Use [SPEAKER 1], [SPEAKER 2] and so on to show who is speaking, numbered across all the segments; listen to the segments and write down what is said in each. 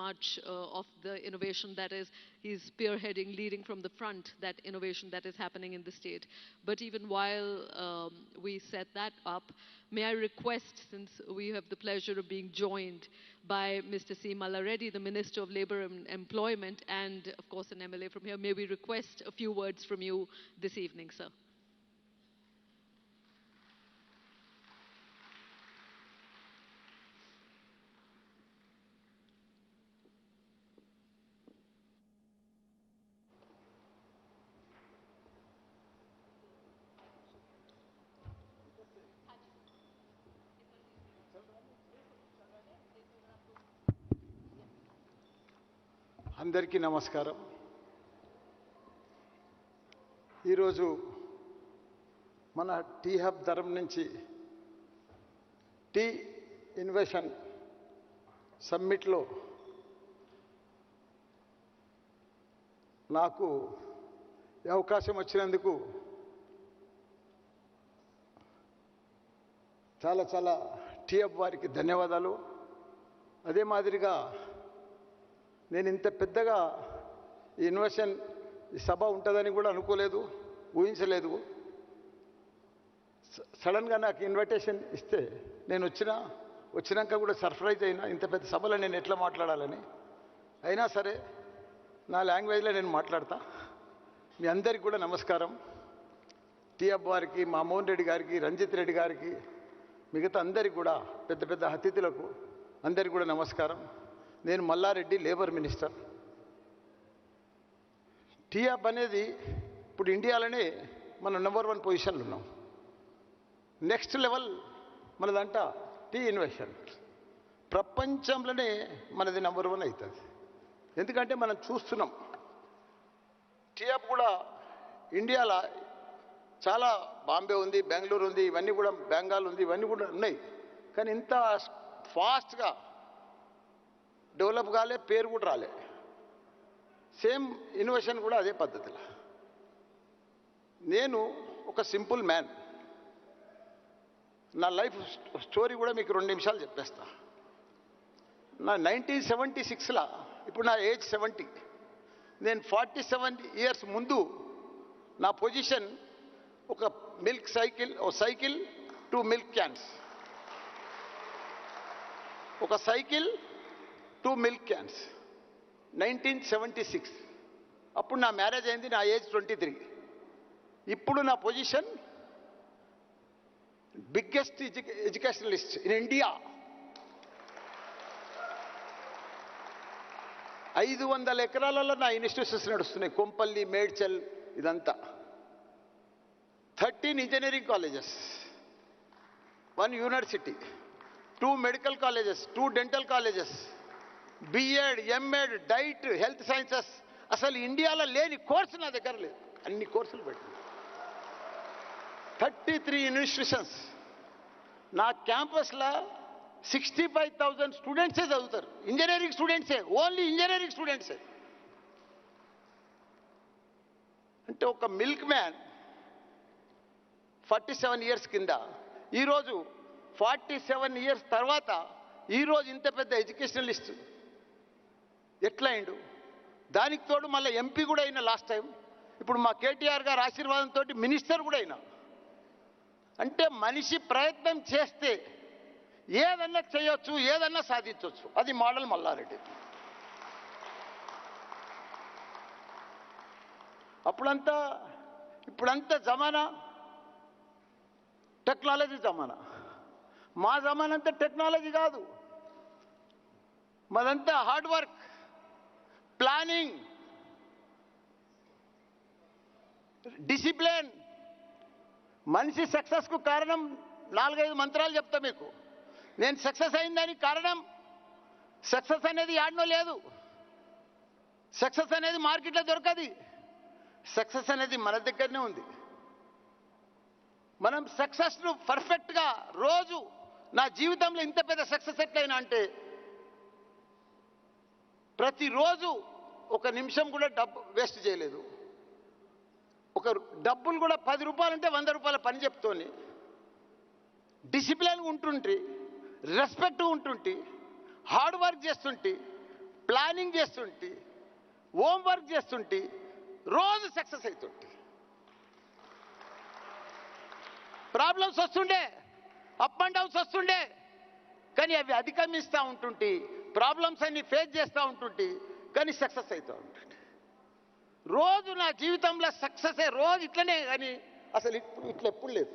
[SPEAKER 1] much of the innovation that is he's spearheading, leading from the front, that innovation that is happening in the state. But even while we set that up, may I request, since we have the pleasure of being joined by Mr. C. Mallareddy, the Minister of Labour and Employment, and of course an MLA from here, may we request a few words from you this evening, sir?
[SPEAKER 2] అందరికీ నమస్కారం. ఈరోజు మన tea hub తరఫు నుంచి tea ఇన్వెషన్ సమ్మిట్లో నాకు ఈ అవకాశం వచ్చినందుకు చాలా చాలా టీ హబ్ వారికి ధన్యవాదాలు. అదే మాదిరిగా నేను ఇంత పెద్దగా ఈ ఇన్వెషన్ ఈ సభ ఉంటుందని కూడా అనుకోలేదు, ఊహించలేదు. సడన్గా నాకు ఇన్విటేషన్ ఇస్తే నేను వచ్చినాక కూడా సర్ప్రైజ్ అయినా, ఇంత పెద్ద సభలో నేను ఎట్లా మాట్లాడాలని. అయినా సరే నా లాంగ్వేజ్లో నేను మాట్లాడతా. మీ అందరికీ కూడా నమస్కారం. టీ హబ్ వారికి, మా మోహన్ రెడ్డి గారికి, రంజిత్ రెడ్డి గారికి, మిగతా అందరికీ కూడా, పెద్ద పెద్ద అతిథులకు అందరికీ కూడా నమస్కారం. నేను Mallareddy, labour minister. T hub అనేది ఇప్పుడు ఇండియాలోనే మనం నెంబర్ 1 పొజిషన్లో ఉన్నాం. నెక్స్ట్ లెవెల్ మనదంట టీ ఇన్వెషన్. ప్రపంచంలోనే మనది నెంబర్ 1 అవుతుంది. ఎందుకంటే మనం చూస్తున్నాం టీ హబ్ కూడా ఇండియాలో చాలా, బాంబే ఉంది, బెంగళూరు ఉంది, ఇవన్నీ కూడా, బెంగాల్ ఉంది, ఇవన్నీ కూడా ఉన్నాయి. కానీ ఇంత ఫాస్ట్గా డెవలప్ కాలే, పేరు కూడా రాలే. సేమ్ ఇన్నోవేషన్ కూడా అదే పద్ధతిలో. నేను ఒక సింపుల్ మ్యాన్. నా లైఫ్ స్టోరీ కూడా మీకు 2 నిమిషాలు చెప్పేస్తా. నా 1976లో, ఇప్పుడు నా ఏజ్ 70, నేను 47 ఇయర్స్ ముందు నా పొజిషన్ ఒక మిల్క్ సైకిల్, ఓ సైకిల్ 2 మిల్క్ క్యాన్స్, ఒక సైకిల్ 2 మిల్క్ క్యాన్స్. 1976 అప్పుడు నా మ్యారేజ్ అయింది, నా ఏజ్ 23. ఇప్పుడు నా position biggest educationalist in India. 500 ఎకరాలలో నా ఇన్స్టిట్యూషన్స్ నడుస్తున్నాయి. కొంపల్లి, మేడ్చల్, ఇదంతా. 13 engineering colleges, 1 university, 2 medical colleges, 2 dental colleges, B Ed, M Ed, DIET, health sciences. అసలు ఇండియాలో లేని కోర్సు నా దగ్గర లేదు. అన్ని కోర్సులు పెట్టింది. 33 ఇన్స్టిట్యూషన్స్. నా క్యాంపస్లో 65,000 స్టూడెంట్సే చదువుతారు. ఇంజనీరింగ్ స్టూడెంట్సే, ఓన్లీ ఇంజనీరింగ్ స్టూడెంట్సే. అంటే ఒక మిల్క్ మ్యాన్ 47 ఇయర్స్ కింద, ఈరోజు 47 ఇయర్స్ తర్వాత ఈరోజు ఇంత పెద్ద ఎడ్యుకేషనలిస్ట్ ఎట్లా అయిండు? దానికి తోడు మళ్ళీ ఎంపీ కూడా అయినా లాస్ట్ టైం. ఇప్పుడు మా కేటీఆర్ గారి ఆశీర్వాదంతో మినిస్టర్ కూడా అయినా. అంటే మనిషి ప్రయత్నం చేస్తే ఏదన్నా చేయొచ్చు, ఏదన్నా సాధించవచ్చు. అది మోడల్ మల్లారెడ్డి. ఇప్పుడంతా జమానా టెక్నాలజీ జమానా. మా జమానా అంతా టెక్నాలజీ కాదు, మాదంతా హార్డ్ వర్క్, ప్లానింగ్, డిసిప్లిన్. మనిషి సక్సెస్కు కారణం 4-5 మంత్రాలు చెప్తా మీకు. నేను సక్సెస్ అయిందానికి కారణం, సక్సెస్ అనేది యాడ్నో లేదు. సక్సెస్ అనేది మార్కెట్లో దొరకది. సక్సెస్ అనేది మన దగ్గరనే ఉంది. మనం సక్సెస్ను పర్ఫెక్ట్గా రోజు, నా జీవితంలో ఇంత పెద్ద సక్సెస్ ఎట్లయినా అంటే ప్రతిరోజు 1 నిమిషం కూడా డబ్బు వేస్ట్ చేయలేదు. ఒక డబ్బులు కూడా 10 రూపాయలు అంటే 100 రూపాయల పని చెప్తోని డిసిప్లిన్గా ఉంటుంటే, రెస్పెక్ట్గా ఉంటుంటే, హార్డ్ వర్క్ చేస్తుంటే, ప్లానింగ్ చేస్తుంటే, హోంవర్క్ చేస్తుంటే రోజు సక్సెస్ అవుతుంటే. ప్రాబ్లమ్స్ వస్తుండే, అప్ అండ్ డౌన్స్ వస్తుండే, కానీ అవి అధిగమిస్తూ ఉంటుంటే, ప్రాబ్లమ్స్ అన్ని ఫేస్ చేస్తూ ఉంటుంటే, కానీ సక్సెస్ అవుతూ ఉంటుంటే. రోజు నా జీవితంలో సక్సెస్ రోజు ఇట్లనే, కానీ అసలు ఇట్లా ఎప్పుడు లేదు.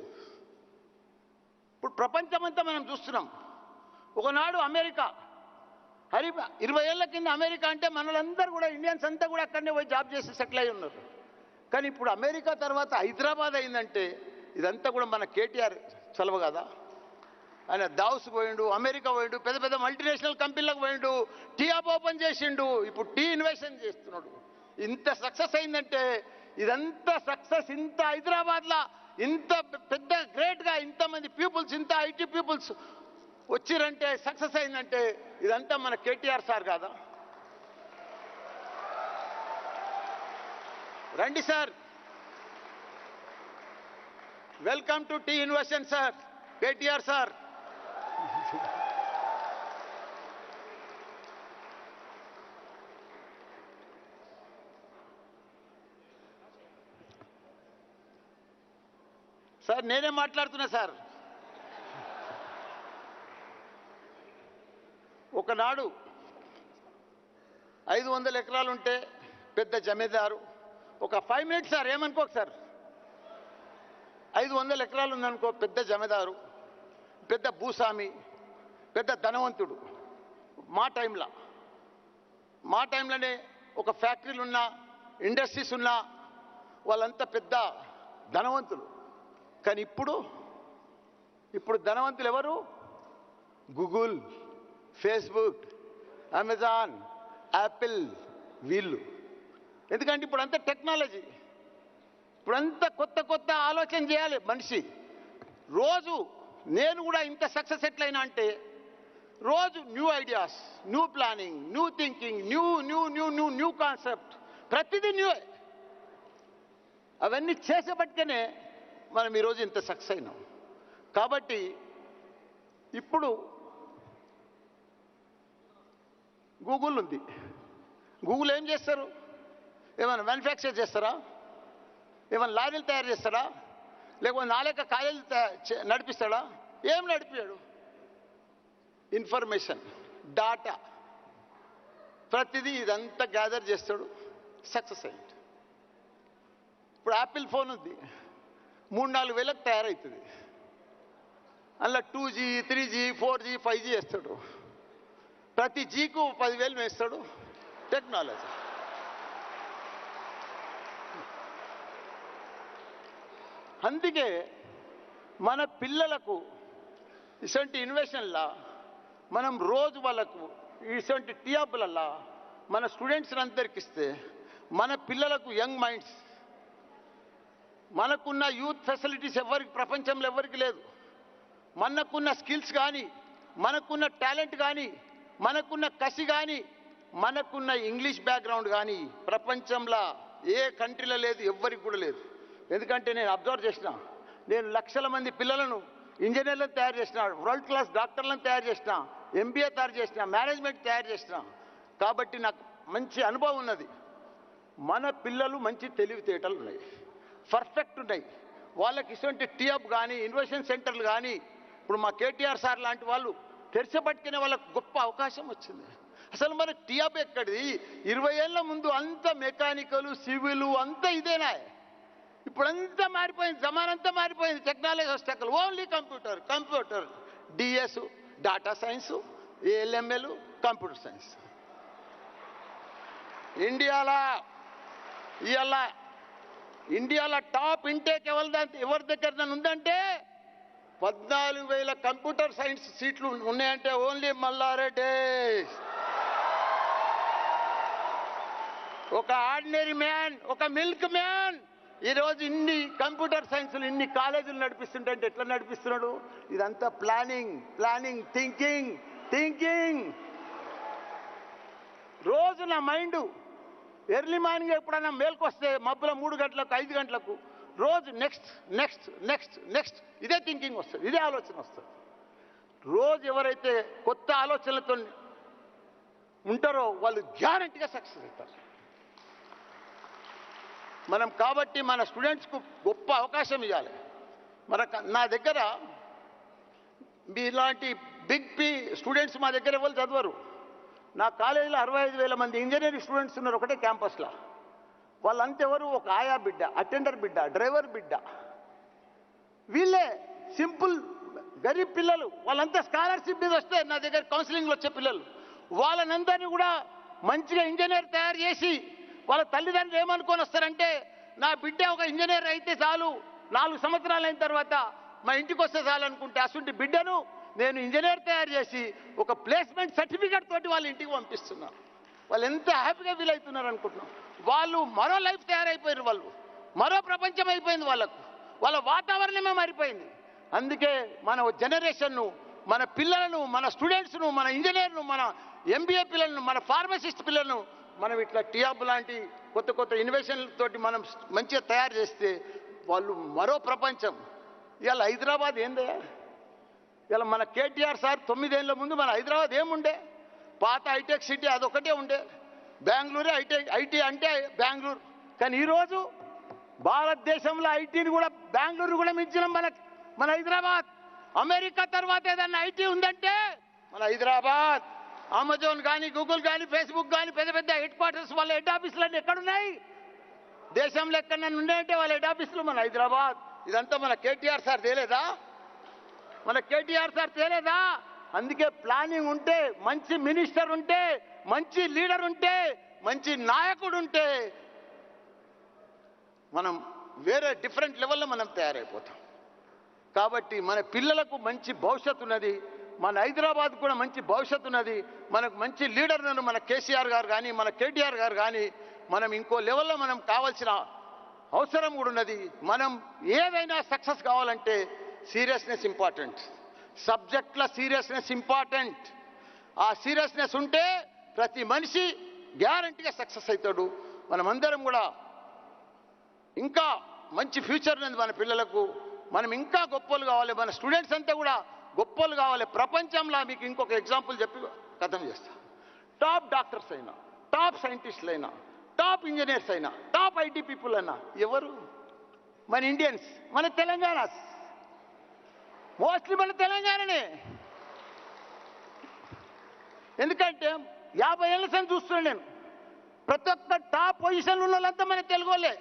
[SPEAKER 2] ఇప్పుడు ప్రపంచమంతా మనం చూస్తున్నాం. ఒకనాడు అమెరికా 20 ఏళ్ల కింద అమెరికా అంటే మనలందరూ కూడా ఇండియన్స్ అంతా కూడా అక్కడనే పోయి జాబ్ చేసి సెటిల్ అయి ఉన్నారు. కానీ ఇప్పుడు అమెరికా తర్వాత హైదరాబాద్ అయిందంటే ఇదంతా కూడా మన కేటీఆర్ చలవ కదా. ఆయన దావుస్ పోయిండు, అమెరికా పోయిండు, పెద్ద పెద్ద మల్టీనేషనల్ కంపెనీలకు పోయిండు, టీ హబ్ ఓపెన్ చేసిండు, ఇప్పుడు టీ ఇన్వెస్ట్మెంట్ చేస్తున్నాడు. ఇంత సక్సెస్ అయిందంటే ఇదంతా సక్సెస్ ఇంత హైదరాబాద్లో ఇంత పెద్ద గ్రేట్గా ఇంతమంది పీపుల్స్, ఇంత ఐటీ పీపుల్స్ వచ్చిరంటే, సక్సెస్ అయిందంటే ఇదంతా మన కేటీఆర్ సార్ కాదా? రండి sir, welcome to T investment sir, KTR sir. Sir నేనే మాట్లాడుతున్నా సార్. ఒకనాడు 500 ఎకరాలు ఉంటే పెద్ద జమీదారు, ఒక 5 మినిట్స్ సార్, ఏమనుకోకు సార్, 500 ఎకరాలు ఉందనుకో, పెద్ద జమీదారు, పెద్ద భూస్వామి, పెద్ద ధనవంతుడు. మా టైంలోనే ఒక ఫ్యాక్టరీలు ఉన్నా, ఇండస్ట్రీస్ ఉన్నా, వాళ్ళంతా పెద్ద ధనవంతులు. కానీ ఇప్పుడు ధనవంతులు ఎవరు? గూగుల్, ఫేస్బుక్, అమెజాన్, యాపిల్, వీళ్ళు. ఎందుకంటే ఇప్పుడంతా టెక్నాలజీ, ఇప్పుడంతా కొత్త కొత్త ఆలోచన చేయాలి మనిషి. రోజు నేను కూడా ఇంత సక్సెస్ ఎట్లయినా అంటే రోజు new ideas, new planning, new thinking, new new new new new concept, ప్రతిదీ న్యూ. అవన్నీ చేసేపట్టుకనే మనం ఈరోజు ఇంత సక్సెస్ అయినాం. కాబట్టి ఇప్పుడు గూగుల్ ఉంది. గూగుల్ ఏం చేస్తారు? ఏమైనా మ్యానుఫ్యాక్చర్ చేస్తారా? ఏమైనా లారీలు తయారు చేస్తాడా? లేకపోతే నాలేక కాలేజీలు నడిపిస్తాడా? ఏం నడిపాడు? ఇన్ఫర్మేషన్, డాటా, ప్రతిదీ ఇదంతా గ్యాదర్ చేస్తాడు, సక్సెస్ అయ్యాడు. ఇప్పుడు యాపిల్ ఫోన్ ఉంది, 3-4 వేలకు తయారవుతుంది. అందులో 2G, 3G, 4G, 5G వేస్తాడు. ప్రతి జీకు 10,000 వేస్తాడు. టెక్నాలజీ. అందుకే మన పిల్లలకు ఇటువంటి ఇన్వెస్షన్లా మనం రోజు వాళ్ళకు ఇటువంటి టీఆప్లల్లా మన స్టూడెంట్స్ అందరికి ఇస్తే మన పిల్లలకు యంగ్ మైండ్స్, మనకున్న యూత్ ఫెసిలిటీస్ ఎవరికి ప్రపంచంలో ఎవరికి లేదు. మనకున్న స్కిల్స్ కానీ, మనకున్న టాలెంట్ కానీ, మనకున్న కసి కానీ, మనకున్న ఇంగ్లీష్ బ్యాక్గ్రౌండ్ కానీ ప్రపంచంలో ఏ కంట్రీలో లేదు, ఎవ్వరికి కూడా లేదు. ఎందుకంటే నేను అబ్జర్వ్ చేసిన, నేను లక్షల మంది పిల్లలను ఇంజనీర్లను తయారు చేసిన, వరల్డ్ క్లాస్ డాక్టర్లను తయారు చేసిన, MBA తయారు చేసిన, మేనేజ్మెంట్ తయారు చేసిన. కాబట్టి నాకు మంచి అనుభవం ఉన్నది. మన పిల్లలు మంచి తెలివితేటలు ఉన్నాయి, పర్ఫెక్ట్ ఉన్నాయి. వాళ్ళకి ఇటువంటి టీఅప్ కానీ, ఇన్వెస్ట్మెంట్ సెంటర్లు కానీ, ఇప్పుడు మా కేటీఆర్ సార్ లాంటి వాళ్ళు తెరిచిపట్టుకునే వాళ్ళకు గొప్ప అవకాశం వచ్చింది. అసలు మన టీఅప్ ఎక్కడిది? 20 ఏళ్ల ముందు అంత మెకానికల్, సివిల్ అంతా ఇదేనా? ఇప్పుడంతా మారిపోయింది, జమానంతా మారిపోయింది. టెక్నాలజీ వస్తాక only computer, DS, data science, ALML, computer science. ఇండియాలో టాప్ ఇంటేక్ ఎవరి దగ్గర ఉందంటే 14,000 కంప్యూటర్ సైన్స్ సీట్లు ఉన్నాయంటే ఓన్లీ మల్లారెడ్డి. ఒక ఆర్డినరీ మ్యాన్, ఒక మిల్క్ మ్యాన్ ఈరోజు ఇన్ని కంప్యూటర్ సైన్స్లు, ఇన్ని కాలేజీలు నడిపిస్తుంటే ఎట్లా నడిపిస్తున్నాడు? ఇదంతా ప్లానింగ్, థింకింగ్. రోజు నా మైండ్ ఎర్లీ మార్నింగ్ ఎప్పుడైనా మేల్కొస్తే మబ్బుల 3 గంటలకు 5 గంటలకు రోజు నెక్స్ట్ ఇదే థింకింగ్ వస్తుంది, ఇదే ఆలోచన వస్తుంది. రోజు ఎవరైతే కొత్త ఆలోచనలతో ఉంటారో వాళ్ళు గ్యారంటీగా సక్సెస్ అవుతారు. మనం కాబట్టి మన స్టూడెంట్స్కు గొప్ప అవకాశం ఇవ్వాలి. నా దగ్గర మీలాంటి బిగ్ స్టూడెంట్స్ మా దగ్గర ఎవరు చదవరు. నా కాలేజీలో 65,000 మంది ఇంజనీరింగ్ స్టూడెంట్స్ ఉన్నారు ఒకటే క్యాంపస్లో. వాళ్ళంతెవరు ఒక ఆయా బిడ్డ, అటెండర్ బిడ్డ, డ్రైవర్ బిడ్డ, వీళ్ళే సింపుల్ గరీబ్ పిల్లలు. వాళ్ళంతా స్కాలర్షిప్ మీద వస్తే నా దగ్గర కౌన్సిలింగ్లో వచ్చే పిల్లలు. వాళ్ళనందరినీ కూడా మంచిగా ఇంజనీర్ తయారు చేసి వాళ్ళ తల్లిదండ్రులు ఏమనుకొని వస్తారంటే, నా బిడ్డ ఒక ఇంజనీర్ అయితే చాలు, 4 సంవత్సరాలు అయిన తర్వాత మా ఇంటికి వస్తే చాలు అనుకుంటే, అసలు బిడ్డను నేను ఇంజనీర్ తయారు చేసి ఒక ప్లేస్మెంట్ సర్టిఫికేట్ తోటి వాళ్ళ ఇంటికి పంపిస్తున్నారు. వాళ్ళు ఎంత హ్యాపీగా ఫీల్ అవుతున్నారు అనుకుంటున్నాం. వాళ్ళు మరో లైఫ్ తయారైపోయారు. వాళ్ళు మరో ప్రపంచం అయిపోయింది వాళ్ళకు. వాళ్ళ వాతావరణమే మారిపోయింది. అందుకే మన జనరేషన్ను, మన పిల్లలను, మన స్టూడెంట్స్ను, మన ఇంజనీర్ను, మన ఎంబీఏ పిల్లలను, మన ఫార్మసిస్ట్ పిల్లలను మనం ఇట్లా టీఆబ్ లాంటి కొత్త కొత్త ఇన్నోవేషన్లతోటి మనం మంచిగా తయారు చేస్తే వాళ్ళు మరో ప్రపంచం. ఇవాళ హైదరాబాద్ ఏందే? ఇలా మన కేటీఆర్ సార్ 9 ఏళ్ళ ముందు మన హైదరాబాద్ ఏముండే? పాత హైటెక్ సిటీ అదొకటే ఉండే. బెంగళూరే ఐటీ అంటే బెంగళూరు. కానీ ఈరోజు భారతదేశంలో ఐటీని కూడా బెంగళూరు కూడా మించిన మన హైదరాబాద్. అమెరికా తర్వాత ఏదన్నా ఐటీ ఉందంటే మన హైదరాబాద్. అమెజాన్ కానీ, గూగుల్ కానీ, ఫేస్బుక్ కానీ పెద్ద పెద్ద హెడ్ క్వార్టర్స్ వాళ్ళ హెడ్ ఆఫీసులన్నీ ఎక్కడున్నాయి? దేశంలో ఎక్కడన్నా ఉన్నాయంటే వాళ్ళ హెడ్ ఆఫీసులు మన హైదరాబాద్. ఇదంతా మన కేటీఆర్ సార్ తేలేదా? మన కేటీఆర్ సార్ తేలేదా? అందుకే ప్లానింగ్ ఉంటే, మంచి మినిస్టర్ ఉంటే, మంచి లీడర్ ఉంటే, మంచి నాయకుడు ఉంటే మనం వేరే డిఫరెంట్ లెవెల్లో మనం తయారైపోతాం. కాబట్టి మన పిల్లలకు మంచి భవిష్యత్తు ఉన్నది. మన హైదరాబాద్ కూడా మంచి భవిష్యత్తు ఉన్నది. మనకు మంచి లీడర్లను మన కేసీఆర్ గారు కానీ, మన కేటీఆర్ గారు కానీ, మనం ఇంకో లెవెల్లో మనం కావాల్సిన అవసరం కూడా ఉన్నది. మనం ఏదైనా సక్సెస్ కావాలంటే సీరియస్నెస్ ఇంపార్టెంట్. సబ్జెక్ట్ల సీరియస్నెస్ ఇంపార్టెంట్. ఆ సీరియస్నెస్ ఉంటే ప్రతి మనిషి గ్యారంటీగా సక్సెస్ అవుతాడు. మనమందరం కూడా ఇంకా మంచి ఫ్యూచర్ ఉన్నది మన పిల్లలకు. మనం ఇంకా గొప్పలు కావాలి. మన స్టూడెంట్స్ అంతా కూడా గొప్పలు కావాలి. ప్రపంచంలో మీకు ఇంకొక ఎగ్జాంపుల్ చెప్పి కథం చేస్తా. టాప్ డాక్టర్స్ అయినా, టాప్ సైంటిస్టులు అయినా, టాప్ ఇంజనీర్స్ అయినా, టాప్ ఐటీ పీపుల్ అయినా ఎవరు? మన ఇండియన్స్, మన తెలంగాణ. మోస్ట్లీ మన తెలంగాణనే. ఎందుకంటే 50 ఏళ్ళ సంది చూస్తున్నాను నేను. ప్రతి ఒక్క టాప్ పొజిషన్లో ఉన్న వాళ్ళంతా మన తెలుగు వాళ్ళే.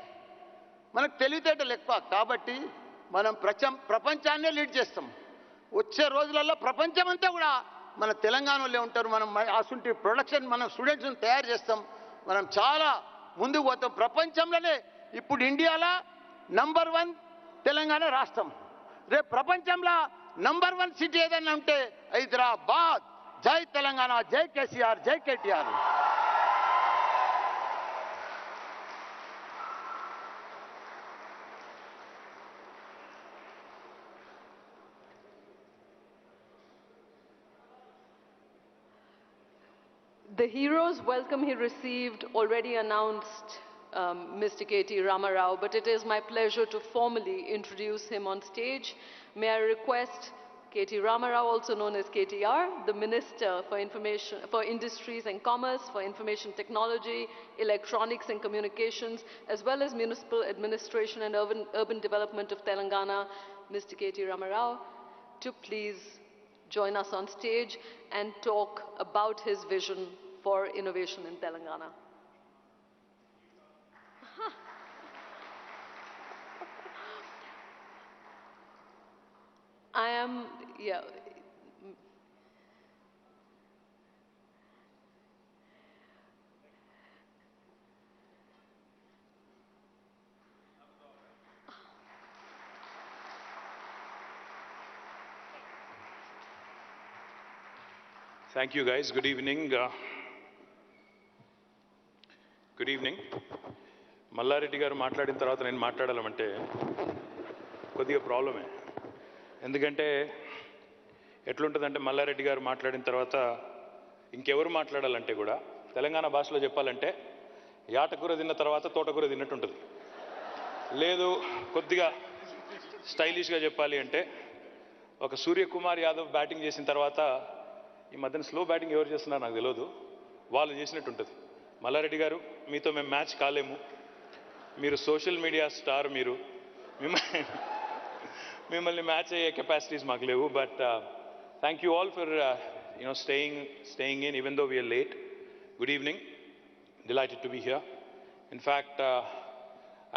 [SPEAKER 2] మనకు తెలివితేటలు ఎక్కువ కాబట్టి మనం ప్రపంచాన్నే లీడ్ చేస్తాం. వచ్చే రోజులలో ప్రపంచం అంతా కూడా మన తెలంగాణలో ఉంటారు. మనం అసలు ప్రొడక్షన్ మనం స్టూడెంట్స్ని తయారు చేస్తాం. మనం చాలా ముందుకు పోతాం. ప్రపంచంలోనే ఇప్పుడు ఇండియాలో నంబర్ 1 తెలంగాణ రాష్ట్రం. రేపు ప్రపంచంలో నంబర్ 1 సిటీ ఏదైనా ఉంటే హైదరాబాద్. జై తెలంగాణ, జై కేసీఆర్, జై KTR.
[SPEAKER 1] The hero's welcome he received already announced Mr. KT Ramarao, but it is my pleasure to formally introduce him on stage. May I request KT Ramarao, also known as KTR, the Minister for Industries and Commerce, for Information Technology, Electronics and Communications, as well as Municipal Administration and Urban Development of Telangana, Mr. KT Ramarao, to please join us on stage and talk about his vision for innovation in Telangana.
[SPEAKER 3] Thank you guys. Good evening. Good evening. Mallareddy గారు మాట్లాడిన తర్వాత నేను మాట్లాడాలంటే కొద్దిగా ప్రాబ్లమే. ఎందుకంటే ఎట్లుంటుందంటే మల్లారెడ్డి గారు మాట్లాడిన తర్వాత ఇంకెవరు మాట్లాడాలంటే కూడా తెలంగాణ భాషలో చెప్పాలంటే యాటకూర తిన్న తర్వాత తోటకూర తిన్నట్టు ఉంటుంది. లేదు కొద్దిగా స్టైలిష్గా చెప్పాలి అంటే ఒక సూర్యకుమార్ యాదవ్ బ్యాటింగ్ చేసిన తర్వాత, ఈ మధ్యన స్లో బ్యాటింగ్ ఎవరు చేస్తున్నారో నాకు తెలియదు, వాళ్ళు చేసినట్టు ఉంటుంది. మల్లారెడ్డి గారు, మీతో మేము మ్యాచ్ కాలేము. మీరు సోషల్ మీడియా స్టార్. మీరు మిమ్మల్ని మ్యాచ్ అయ్యే కెపాసిటీస్ మాకు లేవు. But thank you all for staying in even though we are late. Good evening. Delighted to be here. In fact,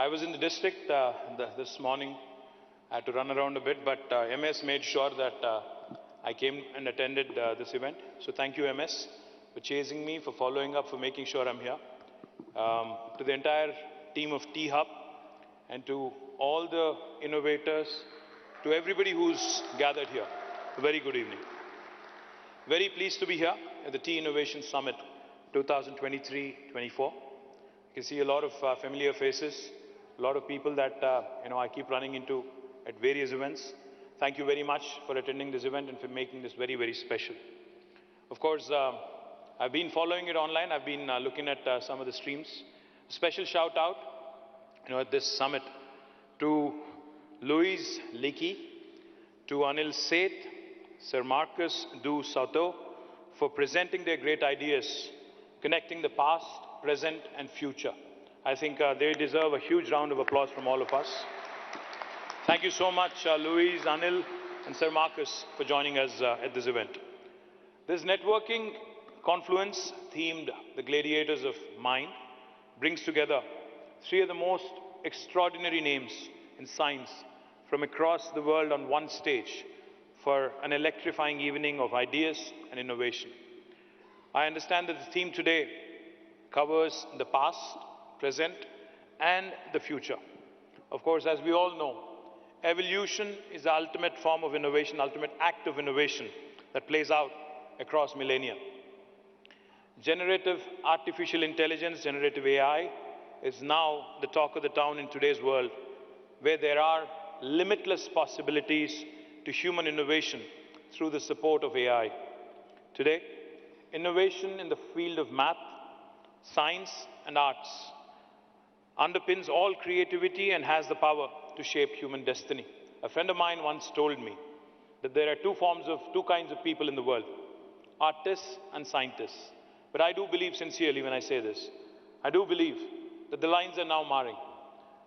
[SPEAKER 3] I was in the district this morning. I had to run around a bit, but MS made sure that I came and attended this event. So thank you, MS, for chasing me, for following up, for making sure I'm here. To the entire team of T-Hub and to all the innovators, to everybody who's gathered here, a very good evening. Very pleased to be here at the Tea Innovation Summit 2023-24. You can see a lot of familiar faces, a lot of people that I keep running into at various events. Thank you very much for attending this event and for making this very, very special. Of course, I've been following it online. I've been looking at some of the streams. A special shout out, at this summit to Louise Leakey, to Anil Seth, Sir Marcus Du Sauto, for presenting their great ideas, connecting the past, present and future. I think they deserve a huge round of applause from all of us. Thank you so much, Louise, Anil and Sir Marcus, for joining us at this event. This networking confluence themed The Gladiators of Mind brings together three of the most extraordinary names in science from across the world on one stage for an electrifying evening of ideas and innovation. I understand that the theme today covers the past, present, and the future. Of course, as we all know, evolution is the ultimate form of innovation, ultimate act of innovation that plays out across millennia. Generative artificial intelligence, generative AI, is now the talk of the town in today's world, where there are limitless possibilities to human innovation through the support of AI. Today, innovation in the field of math, science and arts underpins all creativity and has the power to shape human destiny. A friend of mine once told me that there are two kinds of people in the world, artists and scientists. But I do believe sincerely when I say this, I do believe that the lines are now marring.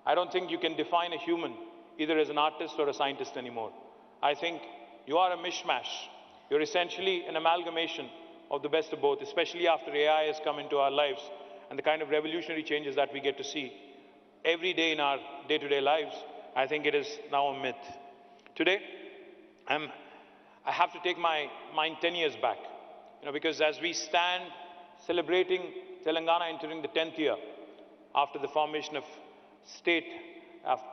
[SPEAKER 3] I don't think you can define a human either as an artist or a scientist anymore. I think you are a mishmash. You're essentially an amalgamation of the best of both, especially after AI has come into our lives and the kind of revolutionary changes that we get to see every day in our day-to-day lives. I think it is now a myth. Today, I have to take my mind 10 years back, because as we stand celebrating Telangana entering the 10th year after the formation of state,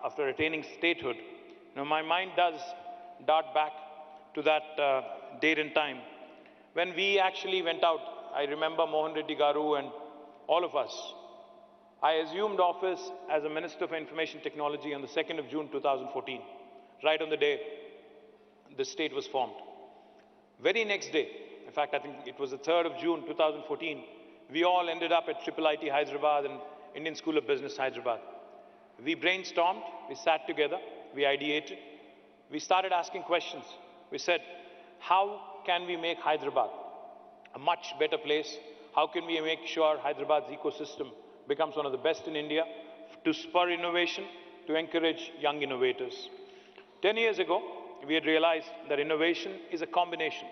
[SPEAKER 3] after attaining statehood, my mind does dart back to that date and time when we actually went out. I remember Mohan Reddy Garu and all of us. I assumed office as a Minister for Information Technology on the 2nd of June 2014, right on the day the state was formed. Very next day, in fact, I think it was the 3rd of June 2014, we all ended up at IIIT Hyderabad and Indian School of Business Hyderabad. We brainstormed, we sat together, we ideated, we started asking questions. We said, how can we make Hyderabad a much better place? How can we make sure Hyderabad's ecosystem becomes one of the best in India, to spur innovation, to encourage young innovators? 10 years ago, we had realized that innovation is a combination.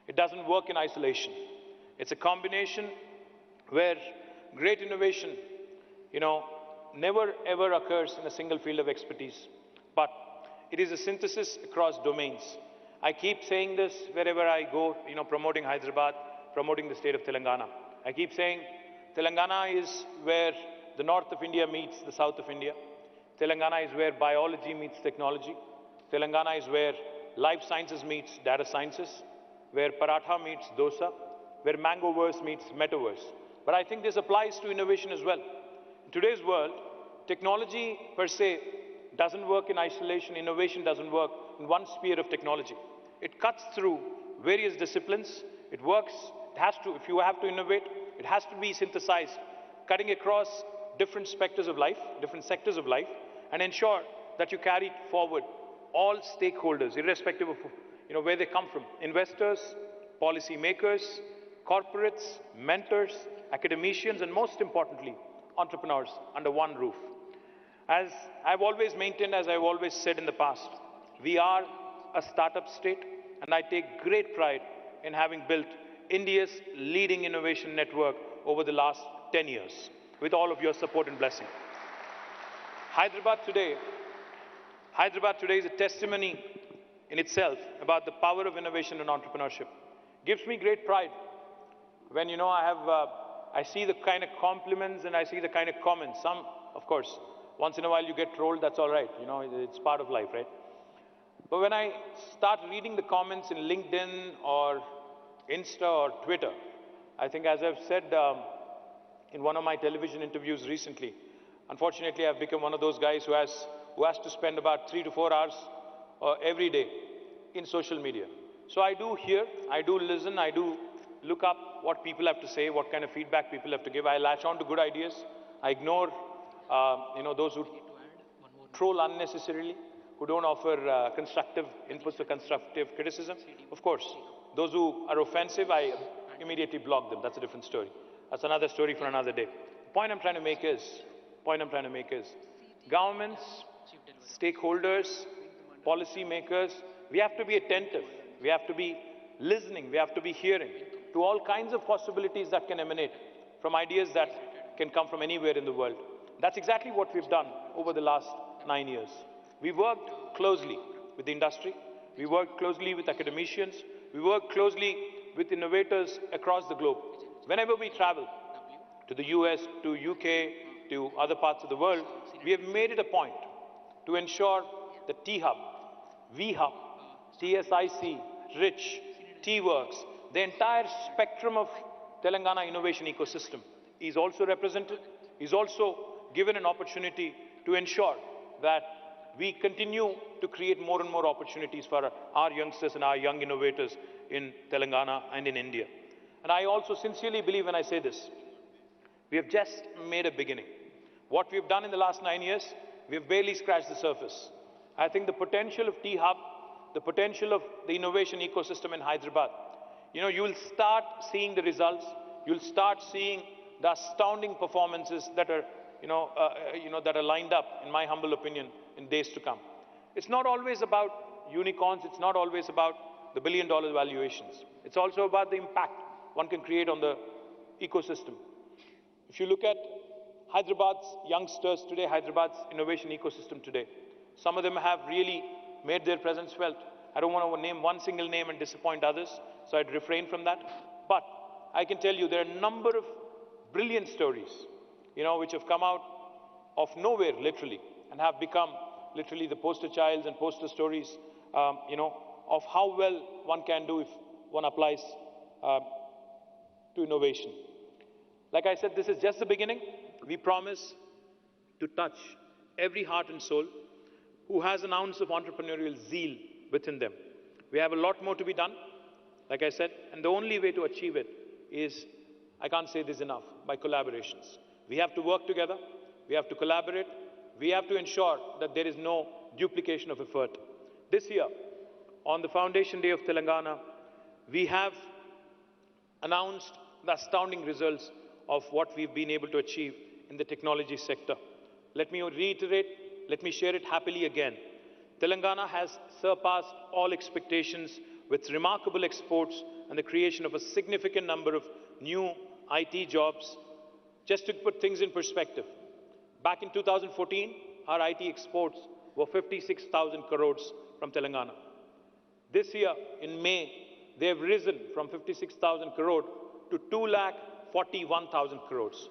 [SPEAKER 3] It doesn't work in isolation. It's a combination where great innovation, never ever occurs in a single field of expertise, but it is a synthesis across domains. I keep saying this wherever I go, promoting Hyderabad, promoting the state of Telangana. I keep saying Telangana is where the north of India meets the south of India. Telangana is where biology meets technology. Telangana is where life sciences meets data sciences, where paratha meets dosa, where mangoverse meets metaverse. But I think this applies to innovation as well. In today's world, technology per se doesn't work in isolation. Innovation doesn't work in one sphere of technology. It cuts through various disciplines. It works, if you have to innovate, it has to be synthesized, cutting across different sectors of life, and ensure that you carry forward all stakeholders, irrespective of where they come from: investors, policy makers, corporates, mentors, academicians, and most importantly, entrepreneurs under one roof. As I've always maintained, as I've always said in the past, we are a startup state, and I take great pride in having built India's leading innovation network over the last 10 years, with all of your support and blessing. Hyderabad today is a testimony in itself about the power of innovation and entrepreneurship. Gives me great pride when, I see the kind of compliments and I see the kind of comments. Some, of course, once in a while you get trolled, that's all right. It's part of life, right? But when I start reading the comments in LinkedIn or Insta or Twitter, I think, as I've said in one of my television interviews recently, unfortunately I've become one of those guys who has to spend about 3 to 4 hours every day in social media. So I do hear, I do listen, I do look up what people have to say, what kind of feedback people have to give. I latch on to good ideas. I ignore, those who troll unnecessarily, who don't offer constructive inputs or constructive criticism. Of course, those who are offensive, I immediately block them. That's a different story. That's another story for another day. The point I'm trying to make is, governments, stakeholders, policy makers, we have to be attentive. We have to be listening. We have to be hearing to all kinds of possibilities that can emanate from ideas that can come from anywhere in the world. That's exactly what we've done over the last 9 years. We worked closely with the industry. We worked closely with academicians. We worked closely with innovators across the globe. Whenever we travel to the US, to UK, to other parts of the world, we have made it a point to ensure that T-Hub, V-Hub, TSIC, RICH, T-Works, the entire spectrum of Telangana innovation ecosystem is also represented, is also given an opportunity to ensure that we continue to create more and more opportunities for our youngsters and our young innovators in Telangana and in India. And I also sincerely believe when I say this, we have just made a beginning. What we've done in the last 9 years, we've barely scratched the surface. I think the potential of T-Hub, the potential of the innovation ecosystem in Hyderabad, you will start seeing the results. You'll start seeing the astounding performances that are, that are lined up, in my humble opinion, in days to come. It's not always about unicorns. It's not always about the billion-dollar valuations. It's also about the impact one can create on the ecosystem. If you look at Hyderabad's youngsters today, Hyderabad's innovation ecosystem today, some of them have really made their presence felt. I don't want to name one single name and disappoint others, so I'd refrain from that. But I can tell you there are a number of brilliant stories, which have come out of nowhere, literally, and have become literally the poster childs and poster stories, of how well one can do if one applies to innovation. Like I said, this is just the beginning. We promise to touch every heart and soul who has an ounce of entrepreneurial zeal within them. We have a lot more to be done, like I said, and the only way to achieve it is, I can't say this enough, by collaborations. We have to work together. We have to collaborate. We have to ensure that there is no duplication of effort. This year, on the Foundation Day of Telangana, we have announced the astounding results of what we've been able to achieve in the technology sector. Let me reiterate, let me share it happily again. Telangana has surpassed all expectations with remarkable exports and the creation of a significant number of new IT jobs. Just to put things in perspective, back in 2014, our IT exports were 56,000 crores from Telangana. This year, in May, they have risen from 56,000 crore to 2,41,000 crores,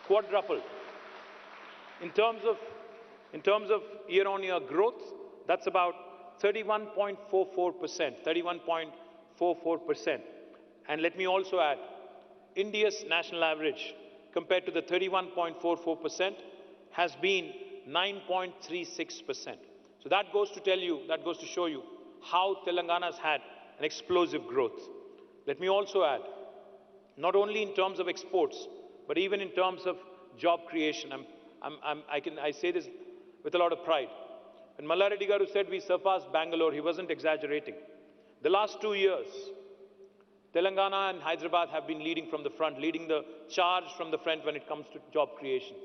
[SPEAKER 3] quadrupled. In terms of year-on-year growth, that's about 31.44%, 31.44%. And let me also add, India's national average compared to the 31.44% has been 9.36%. So that goes to show you how Telangana has had an explosive growth. Let me also add, not only in terms of exports, but even in terms of job creation. I say this with a lot of pride. When Mallareddy Garu said we surpassed Bangalore, he wasn't exaggerating. The last 2 years, Telangana and Hyderabad have been leading from the front, leading the charge from the front when it comes to job creation.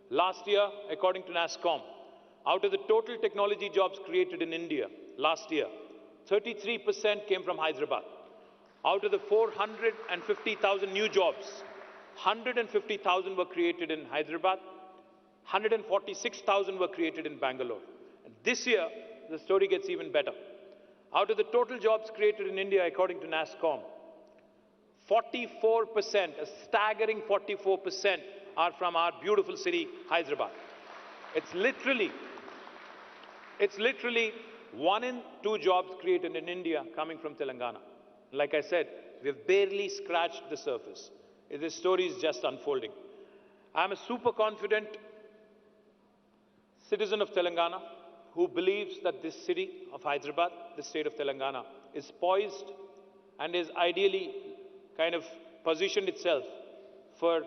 [SPEAKER 3] Last year, according to NASSCOM, out of the total technology jobs created in India last year, 33% came from Hyderabad. Out of the 450,000 new jobs, 150,000 were created in Hyderabad, 146,000 were created in Bangalore. And this year, the story gets even better. Out of the total jobs created in India, according to NASSCOM, 44%, a staggering 44%, are from our beautiful city, Hyderabad. It's literally 1 in 2 jobs created in India coming from Telangana. Like I said, we've barely scratched the surface. This story is just unfolding. I'm a super confident citizen of Telangana who believes that this city of Hyderabad, the state of Telangana, is poised and is ideally kind of positioned itself for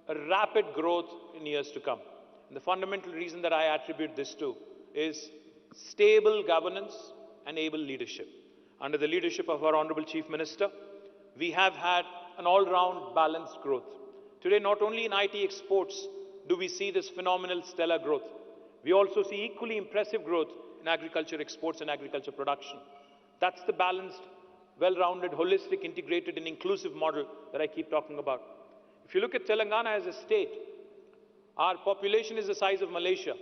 [SPEAKER 3] a rapid growth in years to come. And the fundamental reason that I attribute this to is stable governance and able leadership. Under the leadership of our Honorable Chief Minister, we have had an all-round balanced growth. Today, not only in IT exports do we see this phenomenal stellar growth, we also see equally impressive growth in agriculture exports and agriculture production. That's the balanced, well-rounded, holistic, integrated and inclusive model that I keep talking about. If you look at Telangana as a state, our population is the size of Malaysia.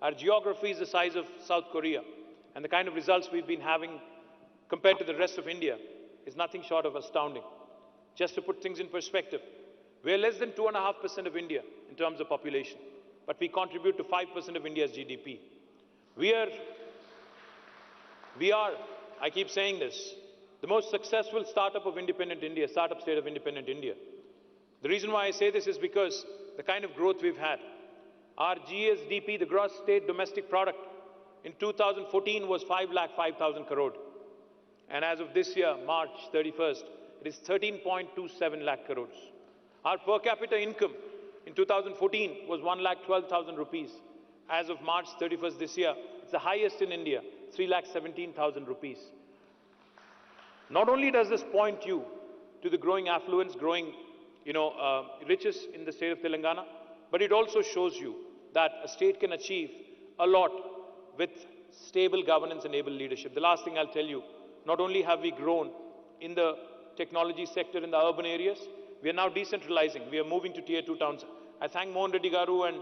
[SPEAKER 3] Our geography is the size of South Korea. And the kind of results we've been having compared to the rest of India is nothing short of astounding. Just to put things in perspective, we're less than 2.5% of India in terms of population, but we contribute to 5% of India's GDP. We are, I keep saying this, the most successful startup of independent India, startup state of independent India. The reason why I say this is because the kind of growth we've had. Our GSDP, the gross state domestic product, in 2014 was 5,05,000 crore. And as of this year, March 31st, it is 13.27 lakh crores. Our per capita income in 2014 was 1,12,000 rupees. As of March 31st this year, it's the highest in India, 3,17,000 rupees. Not only does this point you to the growing affluence, growing riches in the state of Telangana, but it also shows you that a state can achieve a lot with stable governance and able leadership. The last thing I'll tell you, not only have we grown in the technology sector in the urban areas, we are now decentralizing. We are moving to tier 2 towns. I thank Mohan Reddy Garu and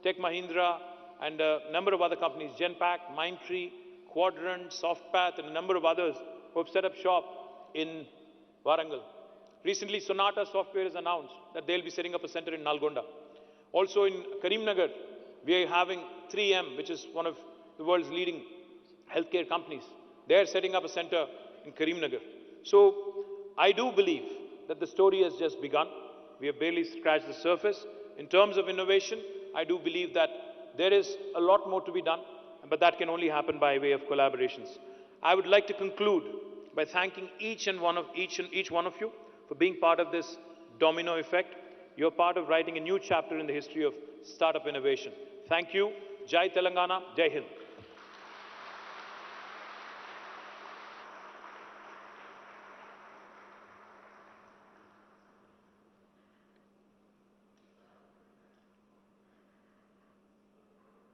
[SPEAKER 3] Tech Mahindra and a number of other companies, Genpact, Mindtree, Quadrant, Softpath, and a number of others who have set up shop in Warangal. Recently, Sonata Software has announced that they'll be setting up a center in Nalgonda. Also in Karimnagar, we are having 3M, which is one of the world's leading healthcare companies. They're setting up a center in Karimnagar. So I do believe that the story has just begun. We have barely scratched the surface. In terms of innovation, I do believe that there is a lot more to be done, but that can only happen by way of collaborations. I would like to conclude by thanking each one of you for being part of this domino effect. You're part of writing a new chapter in the history of startup innovation. Thank you. Jai Telangana, Jai Hind.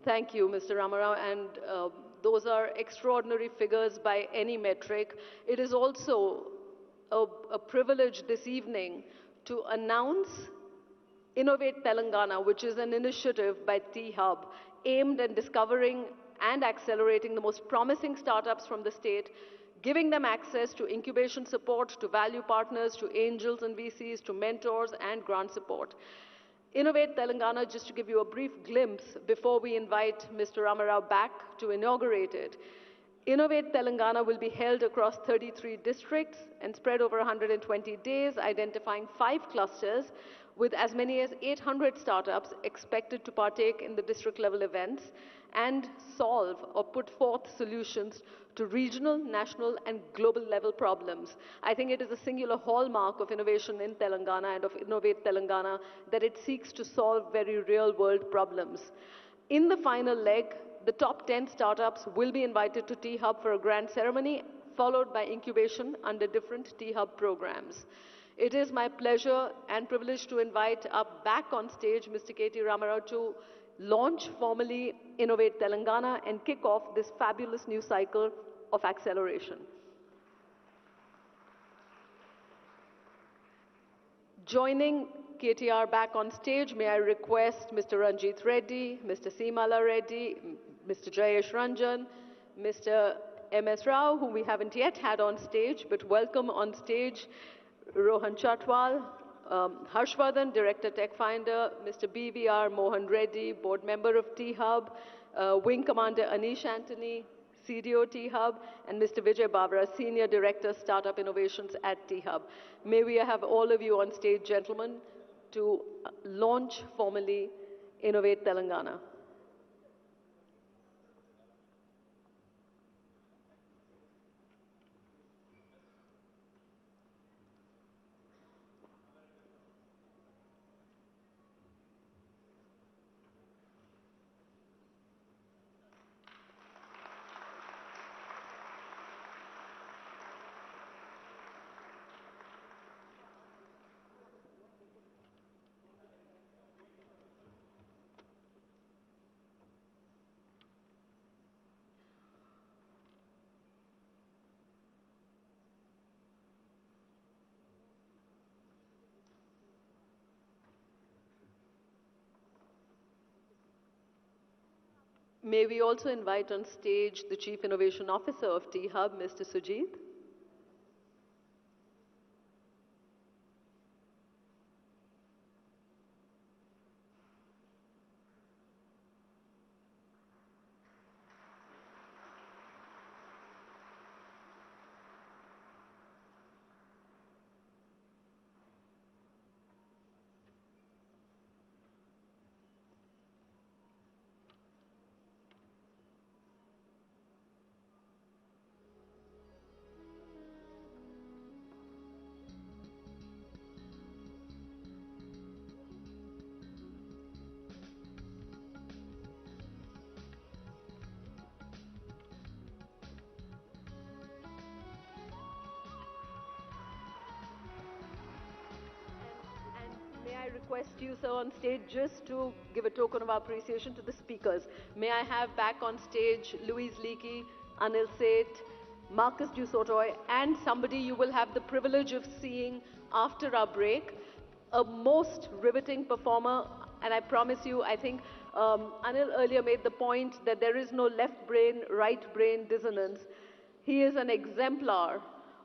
[SPEAKER 1] Thank you, Mr. Ramarao, and those are extraordinary figures by any metric. It is also a privilege this evening to announce Innovate Telangana, which is an initiative by T-Hub aimed at discovering and accelerating the most promising startups from the state, giving them access to incubation support, to value partners, to angels and VCs, to mentors and grant support. Innovate Telangana, just to give you a brief glimpse before we invite Mr. Ramarao back to inaugurate it. Innovate Telangana will be held across 33 districts and spread over 120 days, identifying 5 clusters with as many as 800 startups expected to partake in the district level events and solve or put forth solutions to regional, national and global level problems. I think it is a singular hallmark of innovation in Telangana and of Innovate Telangana that it seeks to solve very real world problems. In the final leg, the top 10 startups will be invited to T-Hub for a grand ceremony, followed by incubation under different T-Hub programs. It is my pleasure and privilege to invite up back on stage Mr. KT Ramarao to launch formally Innovate Telangana and kick off this fabulous new cycle of acceleration. Joining KTR back on stage, may I request Mr. Ranjit Reddy, Mr. Seemala Reddy, Mr. Jayesh Ranjan, Mr. M.S. Rao, whom we haven't yet had on stage, but welcome on stage Rohan Chatwal, Harshvardhan, Director Tech Finder, Mr. B.V.R. Mohan Reddy, Board Member of T-Hub, Wing Commander Anish Antony, CDO T-Hub, and Mr. Vijay Bavra, Senior Director Startup Innovations at T-Hub. May we have all of you on stage, gentlemen, to launch formally Innovate Telangana. May we also invite on stage the Chief Innovation Officer of T-Hub, Mr. Sujit. May I request you, sir, on stage just to give a token of appreciation to the speakers. May I have back on stage Louise Leakey, Anil Seth, Marcus Dusotoy, and somebody you will have the privilege of seeing after our break, a most riveting performer. And I promise you, I think Anil earlier made the point that there is no left brain, right brain dissonance. He is an exemplar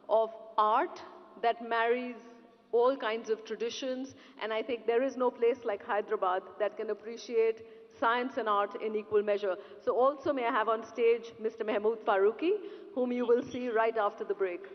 [SPEAKER 1] of art that marries all kinds of traditions, and I think there is no place like Hyderabad that can appreciate science and art in equal measure. So also may I have on stage Mr. Mehmood Farooqi, whom you will see right after the break.